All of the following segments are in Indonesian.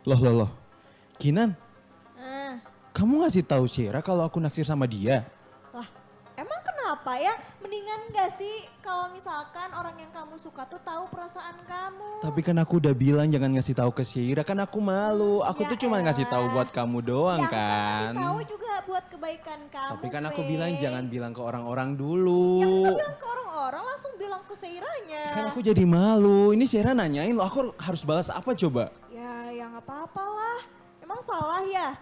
Loh. Kinan, Ah, kamu ngasih tahu Syera kalau aku naksir sama dia? lah, emang kenapa ya? Mendingan gak sih kalau misalkan orang yang kamu suka tuh tahu perasaan kamu? Tapi kan aku udah bilang jangan ngasih tahu ke Syera, kan aku malu. Aku Ya tuh cuma ngasih tahu elah. buat kamu doang Ya kan ngasih kan. tahu juga buat kebaikan kamu, Tapi kan aku bilang Faye. jangan bilang ke orang-orang Ya dulu. enggak bilang ke orang-orang, langsung bilang ke Seiranya. Kan aku jadi malu. Ini Syera nanyain loh, aku harus balas apa coba? Ya nggak apa-apa lah. Emang salah ya?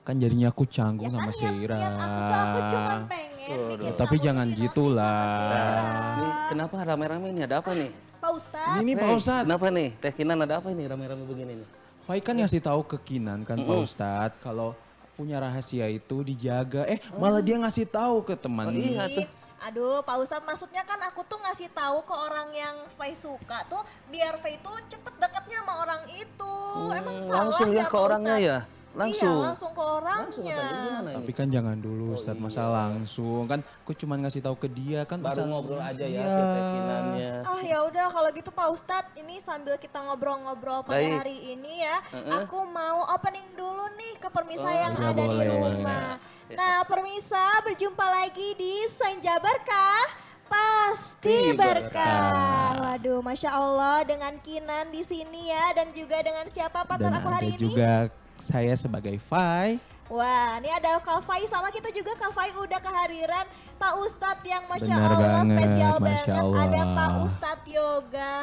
Kan jadinya aku Ya canggung kan sama Syera. niat aku cuman pengen bikin Tapi kamu jangan jadi gitu notice sama lah. Seira. Ini kenapa rame-rame ini? Ada apa nih? Pak Ustadz, Ini Pak Hei, Ustadz. kenapa nih? Teh Kinan ada apa ini rame-rame begini nih? Fai kan ngasih tahu ke Kinan kan Pak Ustadz kalau punya rahasia itu dijaga. Malah dia ngasih tahu ke teman. Oh, iya tuh. aduh Pak Ustadz maksudnya kan aku tuh ngasih tahu ke orang yang Faye suka tuh biar Faye tuh cepet deketnya sama orang itu. Emang salah Langsung ya ke Pak orangnya Ustadz? ya? Langsung? Iya langsung ke Langsung orangnya. katanya gimana Tapi ini? kan jangan dulu Ustadz, masa langsung. Kan aku cuma ngasih tahu ke dia kan. Baru asal- ngobrol aja ya Iya. ke Teh Kinannya. Ah ya udah kalau gitu Pak Ustadz ini sambil kita ngobrol-ngobrol pada Baik. hari ini ya, aku mau opening dulu nih ke permisa Oh, yang iya, ada di boleh. rumah. Nah permisa berjumpa lagi di Senja Berkah. Pasti berkah. Waduh, masya Allah dengan Kinan di sini ya dan juga dengan siapa Dan partner aku ada hari ini? juga saya sebagai Fai. Wah, ini ada Kak Fai sama kita juga Kak Fai udah kehadiran Pak Ustadz yang Masya Benar Allah banget, spesial Masya banget. Ada Allah. Pak Ustadz Yoga.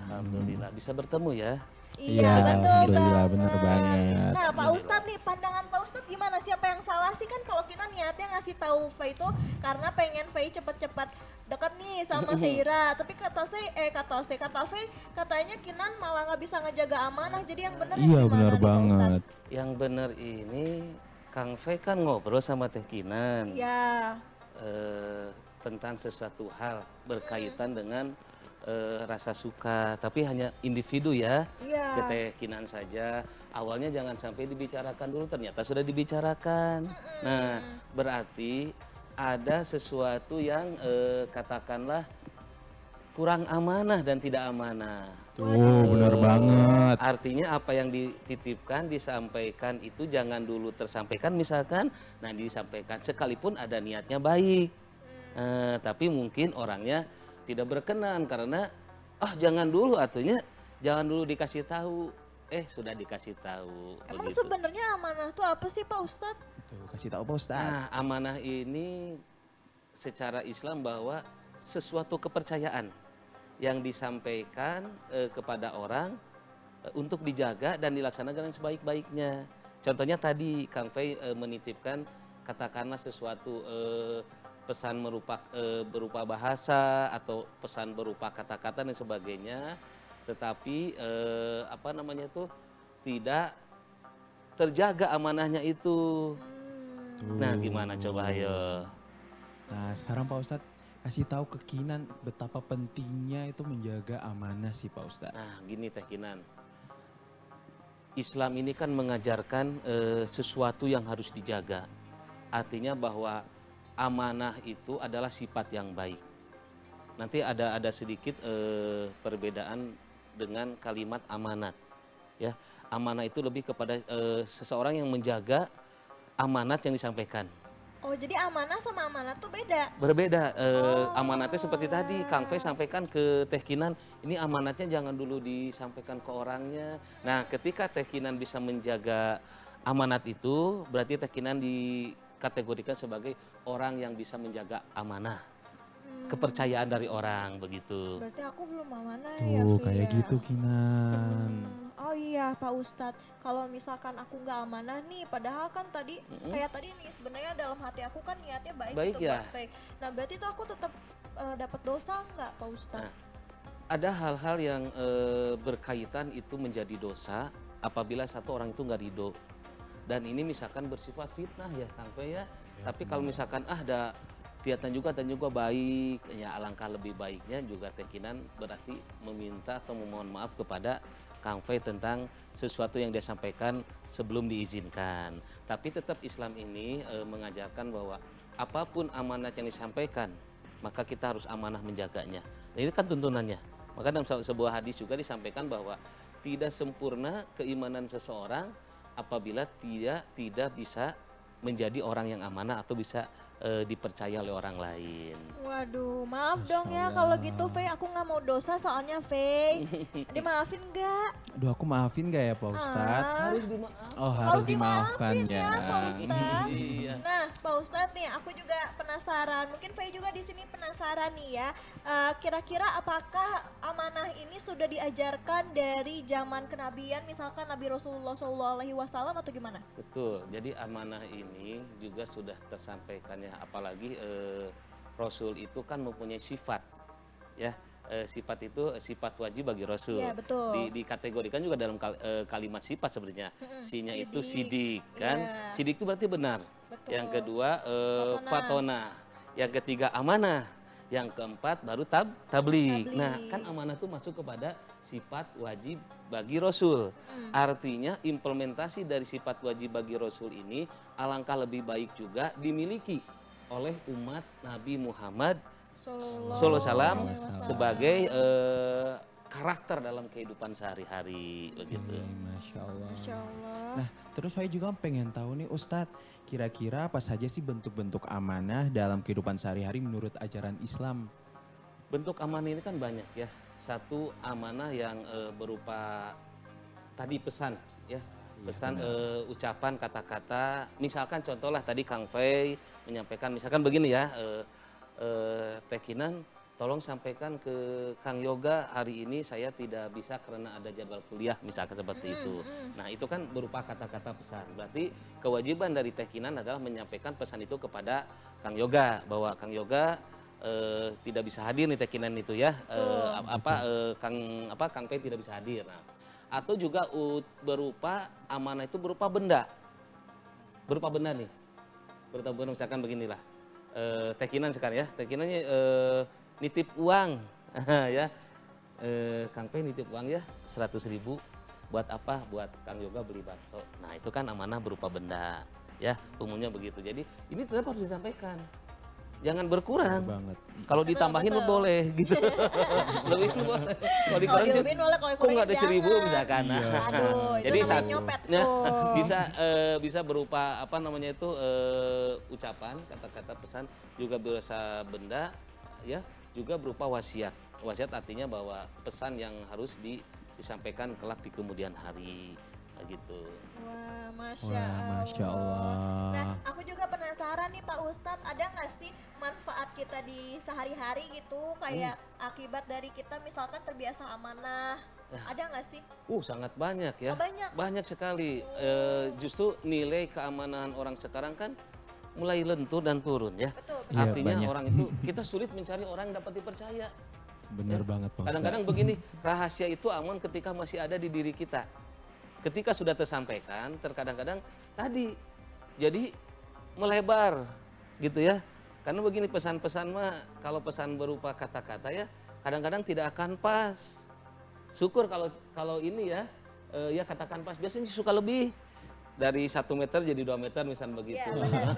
Alhamdulillah bisa bertemu ya. Iya, betul Alhamdulillah, banget. bener banget. Nah Pak Ustadz nih, pandangan Pak Ustadz gimana? Siapa yang salah sih? Kan kalau kita niatnya ngasih tahu Faye itu karena pengen Faye cepet-cepet deket nih sama Seira. Tapi kata Faye katanya Kinan malah nggak bisa ngejaga amanah. Jadi yang bener Iya yang gimana benar nih, Pak Ustadz? banget. Yang benar ini Kang Fe kan ngobrol sama Teh Kinan Iya. tentang sesuatu hal berkaitan dengan rasa suka, tapi hanya individu ya. Iya. Ke Teh Kinan saja. Awalnya jangan sampai dibicarakan dulu, ternyata sudah dibicarakan. Nah, berarti ada sesuatu yang katakanlah kurang amanah dan tidak amanah. Tuh benar banget. Artinya apa yang dititipkan, disampaikan itu jangan dulu tersampaikan misalkan, nah disampaikan sekalipun ada niatnya baik. Tapi mungkin orangnya tidak berkenan karena jangan dulu artinya jangan dulu dikasih tahu. Sudah dikasih tahu. Emang begitu. sebenarnya amanah tuh apa sih Pak Ustadz? Tuh kasih tahu Pak Ustadz. Nah, amanah ini secara Islam bahwa sesuatu kepercayaan yang disampaikan kepada orang untuk dijaga dan dilaksanakan dengan sebaik-baiknya. Contohnya tadi Kang Fei menitipkan katakanlah sesuatu pesan berupa bahasa atau pesan berupa kata-kata dan sebagainya, tetapi apa namanya itu tidak terjaga amanahnya itu. Nah, gimana coba ayo? Nah sekarang Pak Ustadz kasih tahu ke Kinan betapa pentingnya itu menjaga amanah sih Pak Ustadz. Nah, gini Teh Kinan. Islam ini kan mengajarkan sesuatu yang harus dijaga. Artinya bahwa amanah itu adalah sifat yang baik. Nanti ada sedikit perbedaan dengan kalimat amanat. Ya, amanah itu lebih kepada seseorang yang menjaga amanat yang disampaikan. Oh jadi amanah sama amanat tuh beda? Berbeda, amanatnya seperti tadi Kang Fe sampaikan ke Teh Kinan, ini amanatnya jangan dulu disampaikan ke orangnya. Nah, ketika Teh Kinan bisa menjaga amanat itu, berarti Teh Kinan dikategorikan sebagai orang yang bisa menjaga amanah. Kepercayaan dari orang, begitu. Berarti aku belum amanah ya Tuh Fi, kayak ya? gitu Kinan. Oh iya Pak Ustadz, kalau misalkan aku nggak amanah nih, padahal kan tadi kayak tadi nih sebenarnya dalam hati aku kan niatnya baik, Baik gitu ya. buat Faye. Nah berarti tuh aku tetap dapat dosa nggak Pak Ustadz? Nah, ada hal-hal yang berkaitan itu menjadi dosa apabila satu orang itu nggak ridho. Dan ini misalkan bersifat fitnah ya Kang Fe ya. Tapi kalau misalkan ada dan juga baik, ya alangkah lebih baiknya juga Teh Kinan berarti meminta atau memohon maaf kepada Kang Fe tentang sesuatu yang dia sampaikan sebelum diizinkan. Tapi tetap Islam ini mengajarkan bahwa apapun amanat yang disampaikan, maka kita harus amanah menjaganya. Nah, ini kan tuntunannya. Maka dalam sebuah hadis juga disampaikan bahwa tidak sempurna keimanan seseorang apabila dia tidak bisa menjadi orang yang amanah atau bisa dipercaya oleh orang lain. Waduh, maaf Masya dong ya Allah. kalau gitu Faye, aku nggak mau dosa soalnya Faye. Dimaafin nggak? Aduh, aku maafin gak ya Pak Ustadz? Ah, Harus dimaafkan. Oh, harus dimaafkan dimaafin ya. Pak Ustadz. Iya. Nah, Pak Ustadz nih, aku juga penasaran. Mungkin Faye juga di sini penasaran nih ya. Kira-kira apakah amanah ini sudah diajarkan dari zaman kenabian, misalkan Nabi Rasulullah SAW atau gimana? Betul. Jadi amanah ini juga sudah tersampaikan ya, apalagi Rasul itu kan mempunyai sifat, ya. Sifat itu sifat wajib bagi Rasul. Iya, betul. Dikategorikan juga dalam kalimat sifat sebenarnya. Sinya itu Sidik. sidik, kan? Iya. Sidik itu berarti benar. Betul. Yang kedua Fatona. fatona. Yang ketiga amanah. Yang keempat baru tabligh. Tabligh. Nah, kan amanah itu masuk kepada sifat wajib bagi Rasul. Artinya implementasi dari sifat wajib bagi Rasul ini alangkah lebih baik juga dimiliki oleh umat Nabi Muhammad Sallallahu Alaihi Wasallam sebagai karakter dalam kehidupan sehari-hari begitu. Masya Allah. Masya Allah. Nah, terus saya juga pengen tahu nih Ustadz, kira-kira apa saja sih bentuk-bentuk amanah dalam kehidupan sehari-hari menurut ajaran Islam? Bentuk amanah ini kan banyak ya. Satu amanah yang berupa tadi pesan ya. Pesan ucapan kata-kata. Misalkan contohlah tadi Kang Fei menyampaikan misalkan begini ya. Teh Kinan tolong sampaikan ke Kang Yoga hari ini saya tidak bisa karena ada jadwal kuliah misalkan seperti itu. Nah itu kan berupa kata-kata pesan. Berarti kewajiban dari Teh Kinan adalah menyampaikan pesan itu kepada Kang Yoga bahwa Kang Yoga tidak bisa hadir nih Teh Kinan itu ya. Kang Pei tidak bisa hadir. Nah, atau juga berupa amanah itu berupa benda. Berupa benda nih. Berupa benda misalkan beginilah. Teh Kinan sekarang ya. Teh Kinan nitip uang ya. Kang Pei nitip uang ya 100.000 buat apa? Buat Kang Yoga beli bakso. Nah, itu kan amanah berupa benda ya, umumnya begitu. Jadi ini tetap harus disampaikan. Jangan berkurang. Banget. Kalau ditambahin betul. boleh gitu. Lebih boleh. Kalau Kalau dikurangin dilebihin boleh, kalau kok nggak ada dikurangin 1.000 jangan. misalkan. Nah, Aduh, itu jadi namanya satu nyopet nah, tuh. bisa berupa apa namanya itu ucapan, kata-kata pesan, juga berupa benda ya, juga berupa wasiat. Wasiat artinya bahwa pesan yang harus disampaikan kelak di kemudian hari gitu. Wah, Wah, Masya Allah. Nah, aku juga penasaran nih Pak Ustadz, ada nggak sih manfaat kita di sehari-hari gitu, kayak akibat dari kita misalkan terbiasa amanah, ada nggak sih? Sangat banyak ya. Oh, banyak? Banyak sekali. Justru nilai keamanan orang sekarang kan mulai lentur dan turun ya. Betul. Iya, Artinya banyak. orang itu, kita sulit mencari orang yang dapat dipercaya. Bener banget Pak Ustadz. Kadang-kadang begini, rahasia itu aman ketika masih ada di diri kita. Ketika sudah tersampaikan, terkadang-kadang tadi jadi melebar gitu ya. Karena begini pesan-pesan mah, kalau pesan berupa kata-kata ya, kadang-kadang tidak akan pas. Syukur kalau ini ya, ya katakan pas. Biasanya suka lebih dari 1 meter jadi 2 meter misalnya begitu. Iya, benar-benar.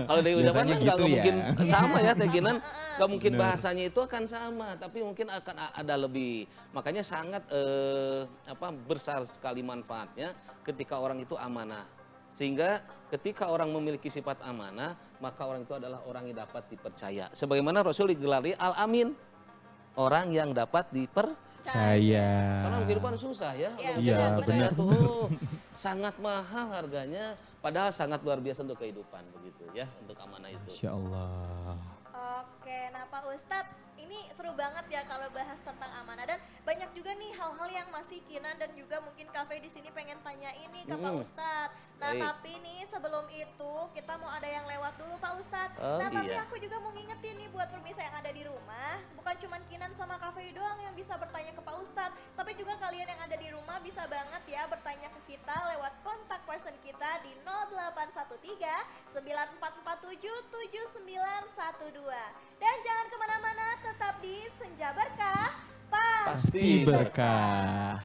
Kalau dari ucapan Biasanya kan gitu nggak ya. mungkin sama ya Teh Kinan. Nggak mungkin Benar. bahasanya itu akan sama, tapi mungkin akan ada lebih. Makanya sangat besar sekali manfaatnya ketika orang itu amanah. Sehingga ketika orang memiliki sifat amanah, maka orang itu adalah orang yang dapat dipercaya. Sebagaimana Rasul digelari Al-Amin, orang yang dapat dipercaya. Karena kehidupan susah ya. Iya, Untuk benar, percaya benar. tuh sangat mahal harganya, padahal sangat luar biasa untuk kehidupan begitu ya, untuk amanah itu. Masya Allah. Oke, nah Pak Ustadz, ini seru banget ya kalau bahas tentang amanah, dan banyak juga nih hal-hal yang masih Kinan dan juga mungkin Cafe di sini pengen tanya ini ke Pak Ustadz. Nah, Baik. tapi nih sebelum itu kita mau ada yang lewat dulu Pak Ustadz. Oh, Nah, tapi iya. aku juga mau ngingetin nih buat pemirsa yang ada di rumah, bukan cuma Kinan sama Cafe doang yang bisa bertanya ke Pak Ustadz, tapi juga kalian yang ada di rumah bisa banget ya bertanya ke kita lewat kontak person kita di 0813 9447 7912. Dan jangan kemana-mana, tetap di Senja Berkah. Pasti Berkah.